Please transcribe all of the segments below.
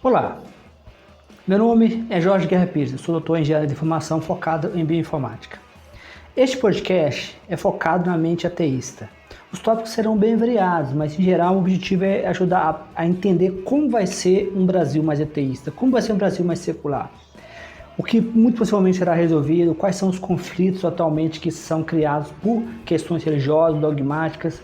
Olá, meu nome é Jorge Guerra Pires, sou doutor em engenharia de informação focado em bioinformática. Este podcast é focado na mente ateísta. Os tópicos serão bem variados, mas em geral o objetivo é ajudar a entender como vai ser um Brasil mais ateísta, como vai ser um Brasil mais secular. O que muito possivelmente será resolvido, quais são os conflitos atualmente que são criados por questões religiosas, dogmáticas.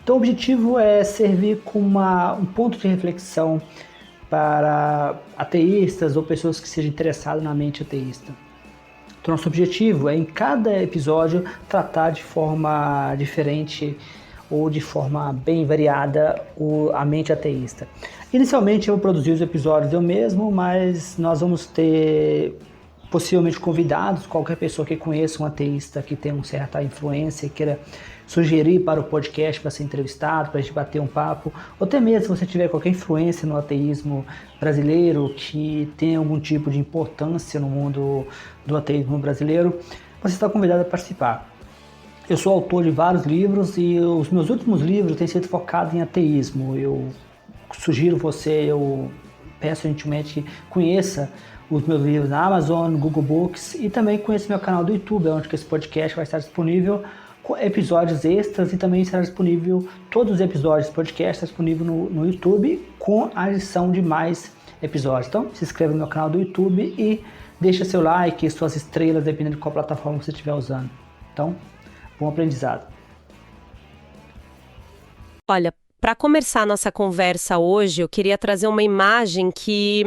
Então o objetivo é servir como um ponto de reflexão para ateístas ou pessoas que sejam interessadas na mente ateísta. Então, nosso objetivo é, em cada episódio, tratar de forma diferente ou de forma bem variada a mente ateísta. Inicialmente, eu vou produzir os episódios eu mesmo, mas nós vamos ter possivelmente convidados, qualquer pessoa que conheça um ateísta que tenha uma certa influência e queira sugerir para o podcast para ser entrevistado, para a gente bater um papo, ou até mesmo se você tiver qualquer influência no ateísmo brasileiro, que tem algum tipo de importância no mundo do ateísmo brasileiro, você está convidado a participar. Eu sou autor de vários livros e os meus últimos livros têm sido focados em ateísmo. Eu sugiro você, eu peço gentilmente que conheça os meus livros na Amazon, no Google Books e também conheça meu canal do YouTube, onde esse podcast vai estar disponível com episódios extras e também será disponível, todos os episódios do podcast disponível no YouTube com a adição de mais episódios. Então se inscreve no meu canal do YouTube e deixa seu like e suas estrelas, dependendo de qual plataforma você estiver usando. Então, bom aprendizado. Olha, para começar a nossa conversa hoje, eu queria trazer uma imagem que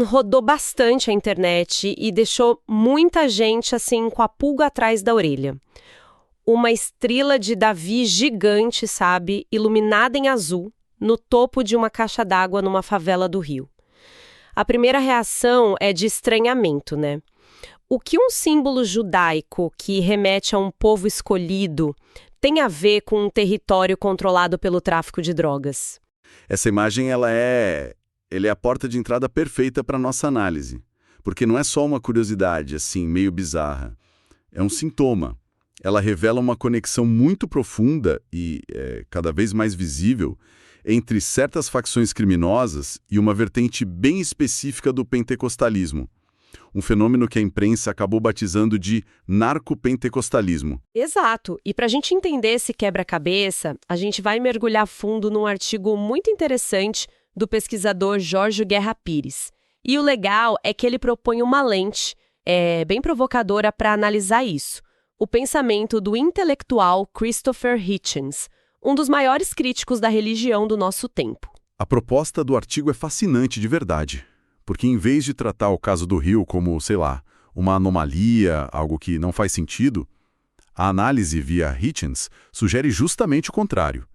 rodou bastante a internet e deixou muita gente assim com a pulga atrás da orelha. Uma estrela de Davi gigante, sabe, iluminada em azul, no topo de uma caixa d'água numa favela do Rio. A primeira reação é de estranhamento, né? O que um símbolo judaico que remete a um povo escolhido tem a ver com um território controlado pelo tráfico de drogas? Essa imagem, ela é a porta de entrada perfeita para a nossa análise. Porque não é só uma curiosidade, assim, meio bizarra. É um sintoma. Ela revela uma conexão muito profunda e cada vez mais visível entre certas facções criminosas e uma vertente bem específica do pentecostalismo. Um fenômeno que a imprensa acabou batizando de narcopentecostalismo. Exato. E para a gente entender esse quebra-cabeça, a gente vai mergulhar fundo num artigo muito interessante do pesquisador Jorge Guerra Pires. E o legal é que ele propõe uma lente bem provocadora para analisar isso. O pensamento do intelectual Christopher Hitchens, um dos maiores críticos da religião do nosso tempo. A proposta do artigo é fascinante de verdade, porque em vez de tratar o caso do Rio como, sei lá, uma anomalia, algo que não faz sentido, a análise via Hitchens sugere justamente o contrário.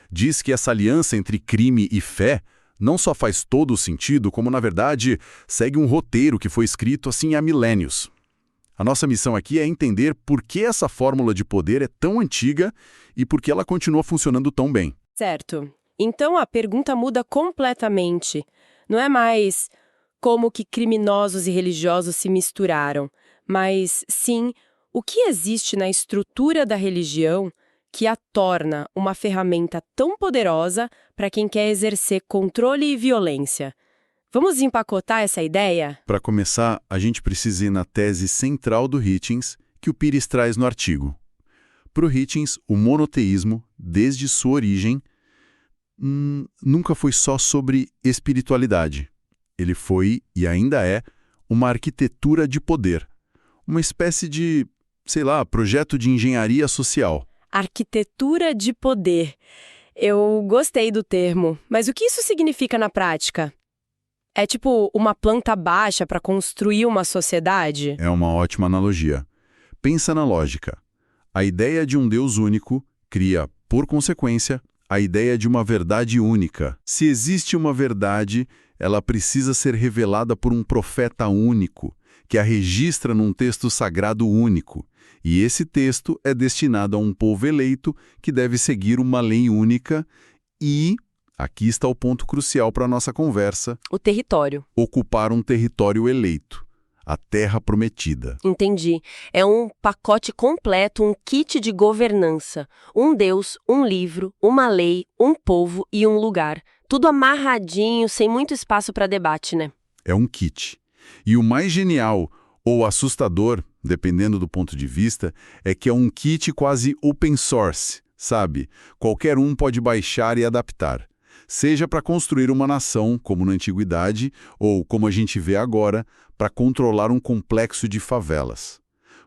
Diz que essa aliança entre crime e fé não só faz todo o sentido, como, na verdade, segue um roteiro que foi escrito assim há milênios. A nossa missão aqui é entender por que essa fórmula de poder é tão antiga e por que ela continua funcionando tão bem. Certo. Então a pergunta muda completamente. Não é mais como que criminosos e religiosos se misturaram, mas sim o que existe na estrutura da religião que a torna uma ferramenta tão poderosa para quem quer exercer controle e violência. Vamos empacotar essa ideia? Para começar, a gente precisa ir na tese central do Hitchens, que o Pires traz no artigo. Para o Hitchens, o monoteísmo, desde sua origem, nunca foi só sobre espiritualidade. Ele foi, e ainda é, uma arquitetura de poder. Uma espécie de, sei lá, projeto de engenharia social. Arquitetura de poder. Eu gostei do termo, mas o que isso significa na prática? É tipo uma planta baixa para construir uma sociedade? É uma ótima analogia. Pensa na lógica. A ideia de um Deus único cria, por consequência, a ideia de uma verdade única. Se existe uma verdade, ela precisa ser revelada por um profeta único, que a registra num texto sagrado único. E esse texto é destinado a um povo eleito que deve seguir uma lei única e, aqui está o ponto crucial para a nossa conversa, o território. Ocupar um território eleito. a Terra Prometida. Entendi. É um pacote completo, um kit de governança. Um Deus, um livro, uma lei, um povo e um lugar. Tudo amarradinho, sem muito espaço para debate, né? É um kit. E o mais genial ou assustador, dependendo do ponto de vista, é que é um kit quase open source, sabe? Qualquer um pode baixar e adaptar. Seja para construir uma nação, como na antiguidade, ou, como a gente vê agora, para controlar um complexo de favelas.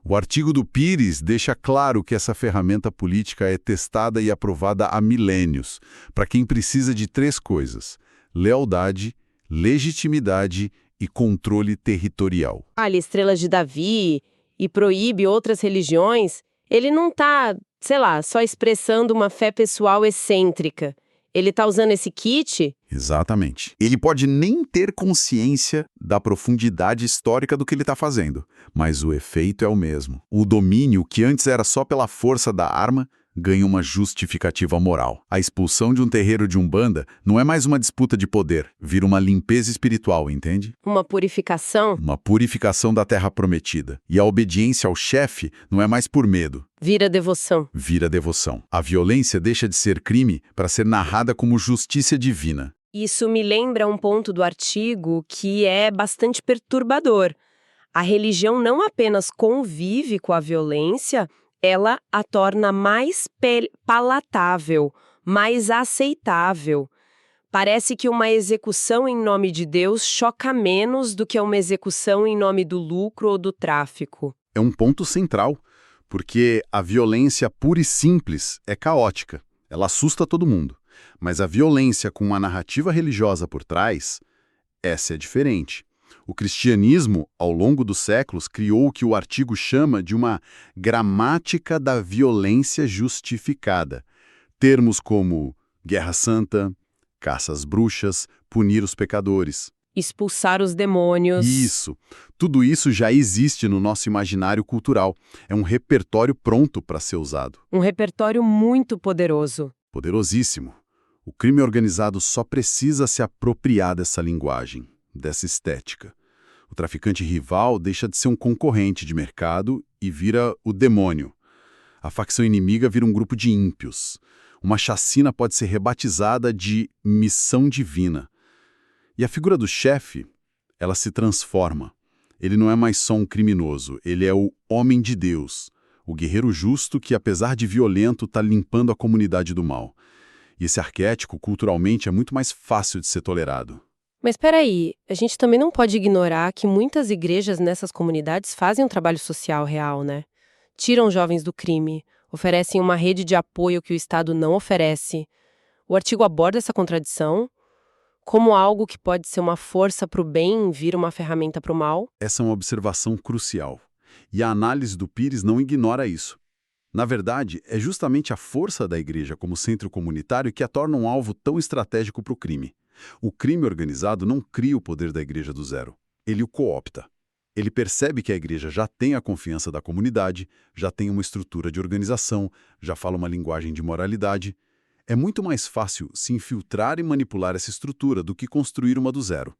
O artigo do Pires deixa claro que essa ferramenta política é testada e aprovada há milênios, para quem precisa de 3 coisas: lealdade, legitimidade e controle territorial. Ali, Estrelas de Davi e proíbe outras religiões, ele não tá, sei lá, só expressando uma fé pessoal excêntrica. Ele tá usando esse kit? Exatamente. Ele pode nem ter consciência da profundidade histórica do que ele está fazendo, mas o efeito é o mesmo. O domínio, que antes era só pela força da arma, ganha uma justificativa moral. A expulsão de um terreiro de Umbanda não é mais uma disputa de poder, vira uma limpeza espiritual, entende? Uma purificação? Uma purificação da Terra Prometida. E a obediência ao chefe não é mais por medo. Vira devoção. Vira devoção. A violência deixa de ser crime para ser narrada como justiça divina. Isso me lembra um ponto do artigo que é bastante perturbador. A religião não apenas convive com a violência, ela a torna mais palatável, mais aceitável. Parece que uma execução em nome de Deus choca menos do que uma execução em nome do lucro ou do tráfico. É um ponto central, porque a violência pura e simples é caótica. Ela assusta todo mundo. Mas a violência com uma narrativa religiosa por trás, essa é diferente. O cristianismo, ao longo dos séculos, criou o que o artigo chama de uma gramática da violência justificada. Termos como guerra santa, caça às bruxas, punir os pecadores. Expulsar os demônios. Isso. Tudo isso já existe no nosso imaginário cultural. É um repertório pronto para ser usado. Um repertório muito poderoso. Poderosíssimo. O crime organizado só precisa se apropriar dessa linguagem, dessa estética. O traficante rival deixa de ser um concorrente de mercado e vira o demônio. A facção inimiga vira um grupo de ímpios. Uma chacina pode ser rebatizada de missão divina. E a figura do chefe, ela se transforma. Ele não é mais só um criminoso, ele é o homem de Deus, o guerreiro justo que, apesar de violento, está limpando a comunidade do mal. E esse arquétipo, culturalmente, é muito mais fácil de ser tolerado. Mas espera aí, a gente também não pode ignorar que muitas igrejas nessas comunidades fazem um trabalho social real, né? Tiram jovens do crime, oferecem uma rede de apoio que o Estado não oferece. O artigo aborda essa contradição como algo que pode ser uma força para o bem vir uma ferramenta para o mal. Essa é uma observação crucial. E a análise do Pires não ignora isso. Na verdade, é justamente a força da igreja como centro comunitário que a torna um alvo tão estratégico para o crime. O crime organizado não cria o poder da igreja do zero. Ele o coopta. Ele percebe que a igreja já tem a confiança da comunidade, já tem uma estrutura de organização, já fala uma linguagem de moralidade. É muito mais fácil se infiltrar e manipular essa estrutura do que construir uma do zero.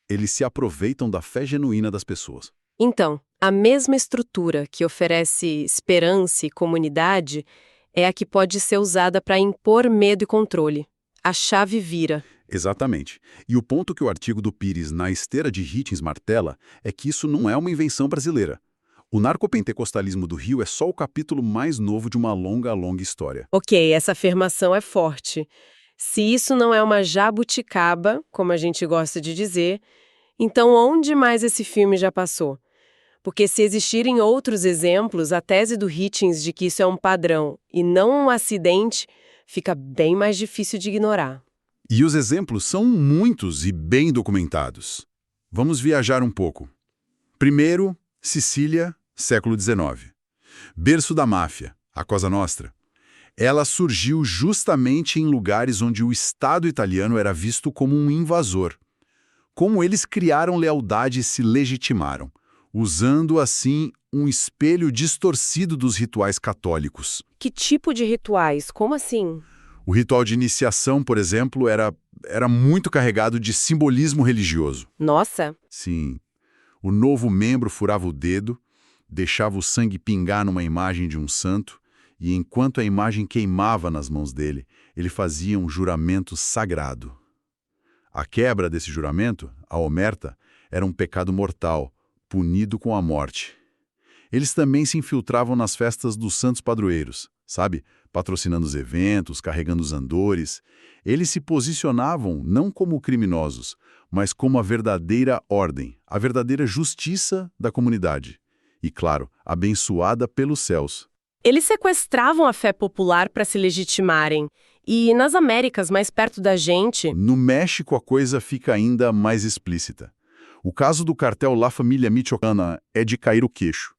Eles se aproveitam da fé genuína das pessoas. Então, a mesma estrutura que oferece esperança e comunidade é a que pode ser usada para impor medo e controle. A chave vira. Exatamente. E o ponto que o artigo do Pires na esteira de Hitchens martela é que isso não é uma invenção brasileira. O narcopentecostalismo do Rio é só o capítulo mais novo de uma longa história. Ok, essa afirmação é forte. Se isso não é uma jabuticaba, como a gente gosta de dizer, então onde mais esse filme já passou? Porque se existirem outros exemplos, a tese do Hitchens de que isso é um padrão e não um acidente fica bem mais difícil de ignorar. E os exemplos são muitos e bem documentados. Vamos viajar um pouco. Primeiro, Sicília, século XIX. Berço da máfia, a Cosa Nostra. Ela surgiu justamente em lugares onde o Estado italiano era visto como um invasor. Como eles criaram lealdade e se legitimaram, usando assim um espelho distorcido dos rituais católicos. Que tipo de rituais? Como assim? O ritual de iniciação, por exemplo, era muito carregado de simbolismo religioso. Nossa! Sim. O novo membro furava o dedo, deixava o sangue pingar numa imagem de um santo, e enquanto a imagem queimava nas mãos dele, ele fazia um juramento sagrado. A quebra desse juramento, a omerta, era um pecado mortal, punido com a morte. Eles também se infiltravam nas festas dos santos padroeiros, sabe? Patrocinando os eventos, carregando os andores. Eles se posicionavam não como criminosos, mas como a verdadeira ordem, a verdadeira justiça da comunidade. E, claro, abençoada pelos céus. Eles sequestravam a fé popular para se legitimarem. E nas Américas, mais perto da gente... No México, a coisa fica ainda mais explícita. O caso do cartel La Família Michoacana é de cair o queixo.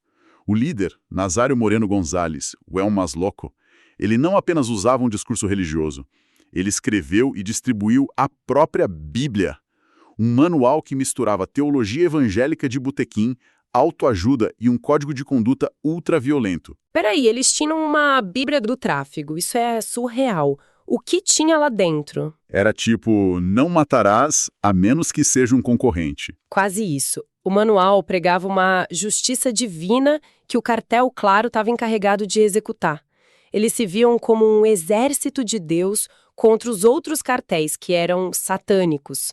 O líder, Nazário Moreno González, o El Más Loco, ele não apenas usava um discurso religioso, ele escreveu e distribuiu a própria Bíblia, um manual que misturava teologia evangélica de botequim, autoajuda e um código de conduta ultraviolento. Peraí, eles tinham uma Bíblia do tráfico, isso é surreal. O que tinha lá dentro? Era tipo, não matarás a menos que seja um concorrente. Quase isso. O manual pregava uma justiça divina que o cartel, claro, estava encarregado de executar. Eles se viam como um exército de Deus contra os outros cartéis, que eram satânicos.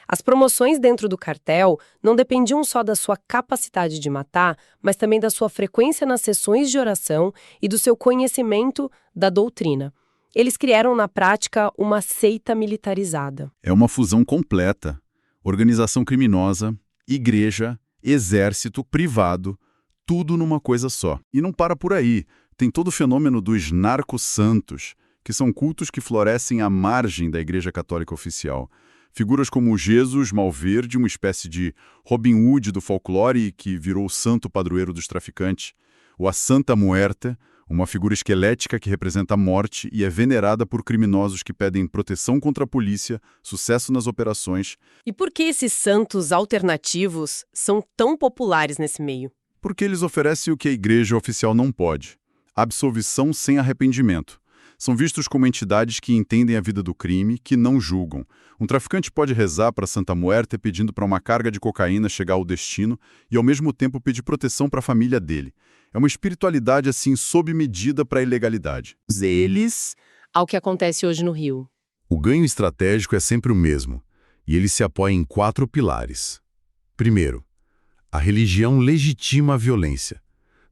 As promoções dentro do cartel não dependiam só da sua capacidade de matar, mas também da sua frequência nas sessões de oração e do seu conhecimento da doutrina. Eles criaram, na prática, uma seita militarizada. É uma fusão completa. Organização criminosa, igreja, exército, privado, tudo numa coisa só. E não para por aí. Tem todo o fenômeno dos narcos-santos, que são cultos que florescem à margem da Igreja Católica Oficial. Figuras como Jesus Malverde, uma espécie de Robin Hood do folclore que virou o santo padroeiro dos traficantes, ou a Santa Muerta, uma figura esquelética que representa a morte e é venerada por criminosos que pedem proteção contra a polícia, sucesso nas operações. E por que esses santos alternativos são tão populares nesse meio? Porque eles oferecem o que a Igreja Oficial não pode: absolvição sem arrependimento. São vistos como entidades que entendem a vida do crime, que não julgam. Um traficante pode rezar para Santa Muerta pedindo para uma carga de cocaína chegar ao destino e, ao mesmo tempo, pedir proteção para a família dele. É uma espiritualidade, assim, sob medida para a ilegalidade. Eles... Ao que acontece hoje no Rio. O ganho estratégico é sempre o mesmo, e ele se apoia em 4 pilares. Primeiro, a religião legitima a violência,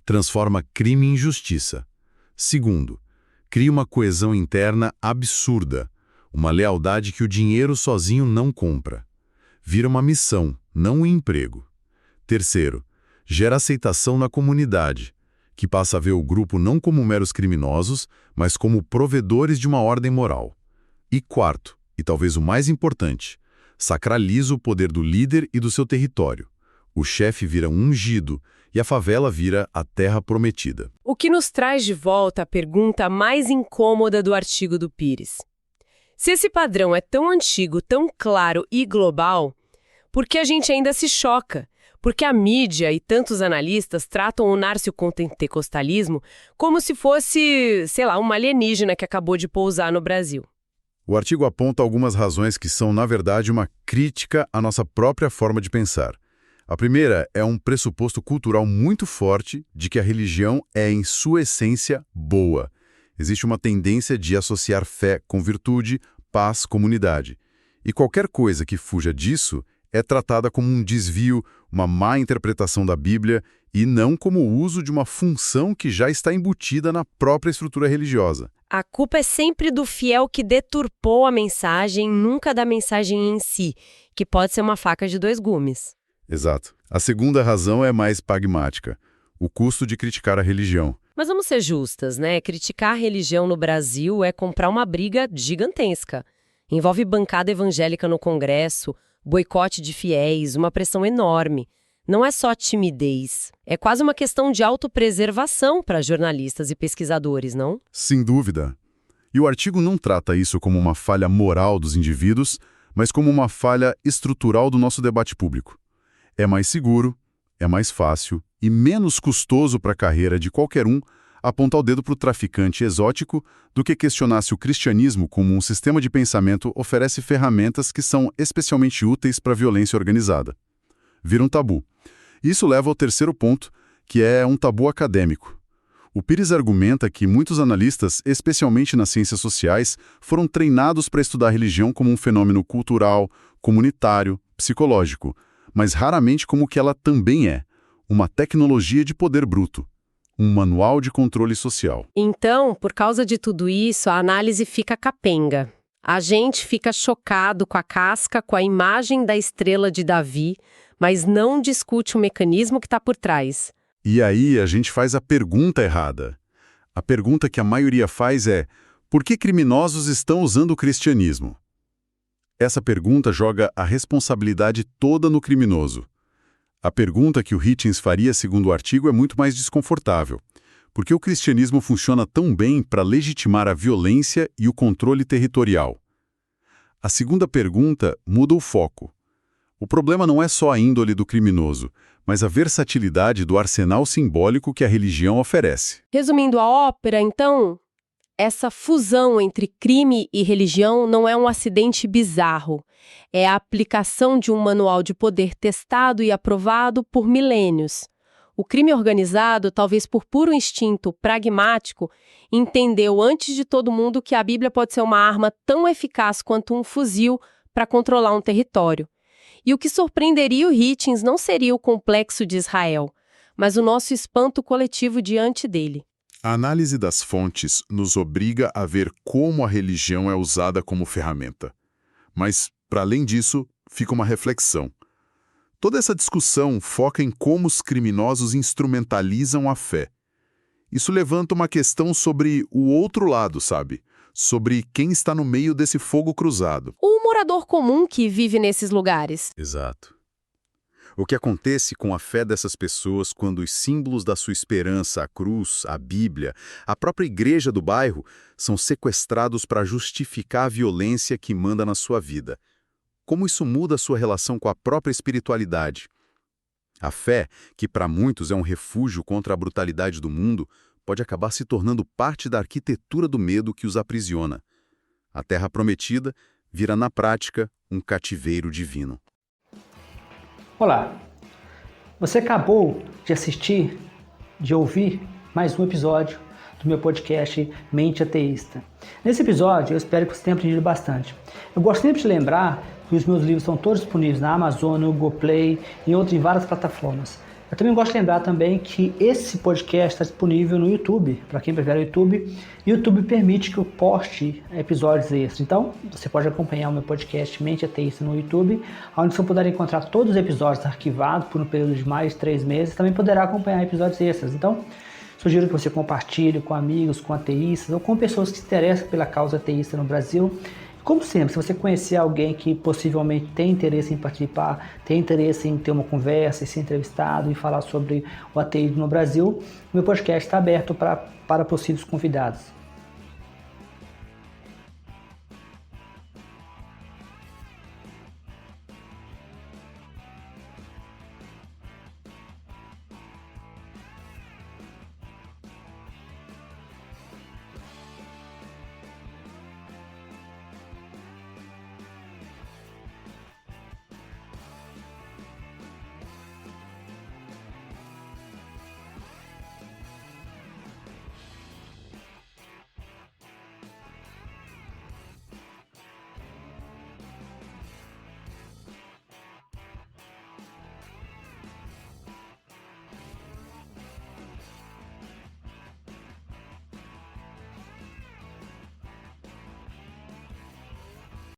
transforma crime em justiça. Segundo, cria uma coesão interna absurda, uma lealdade que o dinheiro sozinho não compra. Vira uma missão, não um emprego. Terceiro, gera aceitação na comunidade, que passa a ver o grupo não como meros criminosos, mas como provedores de uma ordem moral. E quarto, e talvez o mais importante, sacraliza o poder do líder e do seu território. O chefe vira um ungido e a favela vira a terra prometida. O que nos traz de volta a pergunta mais incômoda do artigo do Pires. Se esse padrão é tão antigo, tão claro e global, por que a gente ainda se choca? Porque a mídia e tantos analistas tratam o narco-pentecostalismo como se fosse, sei lá, uma alienígena que acabou de pousar no Brasil. O artigo aponta algumas razões que são, na verdade, uma crítica à nossa própria forma de pensar. A primeira é um pressuposto cultural muito forte de que a religião é, em sua essência, boa. Existe uma tendência de associar fé com virtude, paz, comunidade. E qualquer coisa que fuja disso é tratada como um desvio, uma má interpretação da Bíblia e não como o uso de uma função que já está embutida na própria estrutura religiosa. A culpa é sempre do fiel que deturpou a mensagem, nunca da mensagem em si, que pode ser uma faca de 2 gumes. Exato. A segunda razão é mais pragmática: o custo de criticar a religião. Mas vamos ser justas, né? Criticar a religião no Brasil é comprar uma briga gigantesca. Envolve bancada evangélica no Congresso, boicote de fiéis, uma pressão enorme. Não é só timidez. É quase uma questão de autopreservação para jornalistas e pesquisadores, não? Sem dúvida. E o artigo não trata isso como uma falha moral dos indivíduos, mas como uma falha estrutural do nosso debate público. É mais seguro, é mais fácil e menos custoso para a carreira de qualquer um apontar o dedo para o traficante exótico do que questionar se o cristianismo, como um sistema de pensamento, oferece ferramentas que são especialmente úteis para a violência organizada. Vira um tabu. Isso leva ao terceiro ponto, que é um tabu acadêmico. O Pires argumenta que muitos analistas, especialmente nas ciências sociais, foram treinados para estudar a religião como um fenômeno cultural, comunitário, psicológico, mas raramente como o que ela também é, uma tecnologia de poder bruto, um manual de controle social. Então, por causa de tudo isso, a análise fica capenga. A gente fica chocado com a casca, com a imagem da estrela de Davi, mas não discute o mecanismo que está por trás. E aí a gente faz a pergunta errada. A pergunta que a maioria faz é: por que criminosos estão usando o cristianismo? Essa pergunta joga a responsabilidade toda no criminoso. A pergunta que o Hitchens faria, segundo o artigo, é muito mais desconfortável, porque o cristianismo funciona tão bem para legitimar a violência e o controle territorial. A segunda pergunta muda o foco. O problema não é só a índole do criminoso, mas a versatilidade do arsenal simbólico que a religião oferece. Resumindo a ópera, então, essa fusão entre crime e religião não é um acidente bizarro. É a aplicação de um manual de poder testado e aprovado por milênios. O crime organizado, talvez por puro instinto pragmático, entendeu antes de todo mundo que a Bíblia pode ser uma arma tão eficaz quanto um fuzil para controlar um território. E o que surpreenderia o Hitchens não seria o complexo de Israel, mas o nosso espanto coletivo diante dele. A análise das fontes nos obriga a ver como a religião é usada como ferramenta. Mas, para além disso, fica uma reflexão. Toda essa discussão foca em como os criminosos instrumentalizam a fé. Isso levanta uma questão sobre o outro lado, sabe? Sobre quem está no meio desse fogo cruzado. O morador comum que vive nesses lugares. Exato. O que acontece com a fé dessas pessoas quando os símbolos da sua esperança, a cruz, a Bíblia, a própria igreja do bairro, são sequestrados para justificar a violência que manda na sua vida? Como isso muda a sua relação com a própria espiritualidade? A fé, que para muitos é um refúgio contra a brutalidade do mundo, pode acabar se tornando parte da arquitetura do medo que os aprisiona. A Terra Prometida vira, na prática, um cativeiro divino. Olá, você acabou de ouvir mais um episódio do meu podcast Mente Ateísta. Nesse episódio, eu espero que você tenha aprendido bastante. Eu gosto sempre de lembrar que os meus livros estão todos disponíveis na Amazon, no Google Play e em várias plataformas. Eu também gosto de lembrar também que esse podcast está disponível no YouTube, para quem prefere o YouTube. E o YouTube permite que eu poste episódios extras. Então, você pode acompanhar o meu podcast Mente Ateísta no YouTube, onde você poderá encontrar todos os episódios arquivados por um período de mais de 3 meses. Também poderá acompanhar episódios extras. Então, sugiro que você compartilhe com amigos, com ateístas ou com pessoas que se interessam pela causa ateísta no Brasil. Como sempre, se você conhecer alguém que possivelmente tem interesse em participar, tem interesse em ter uma conversa, em ser entrevistado e falar sobre o ateísmo no Brasil, meu podcast está aberto para possíveis convidados.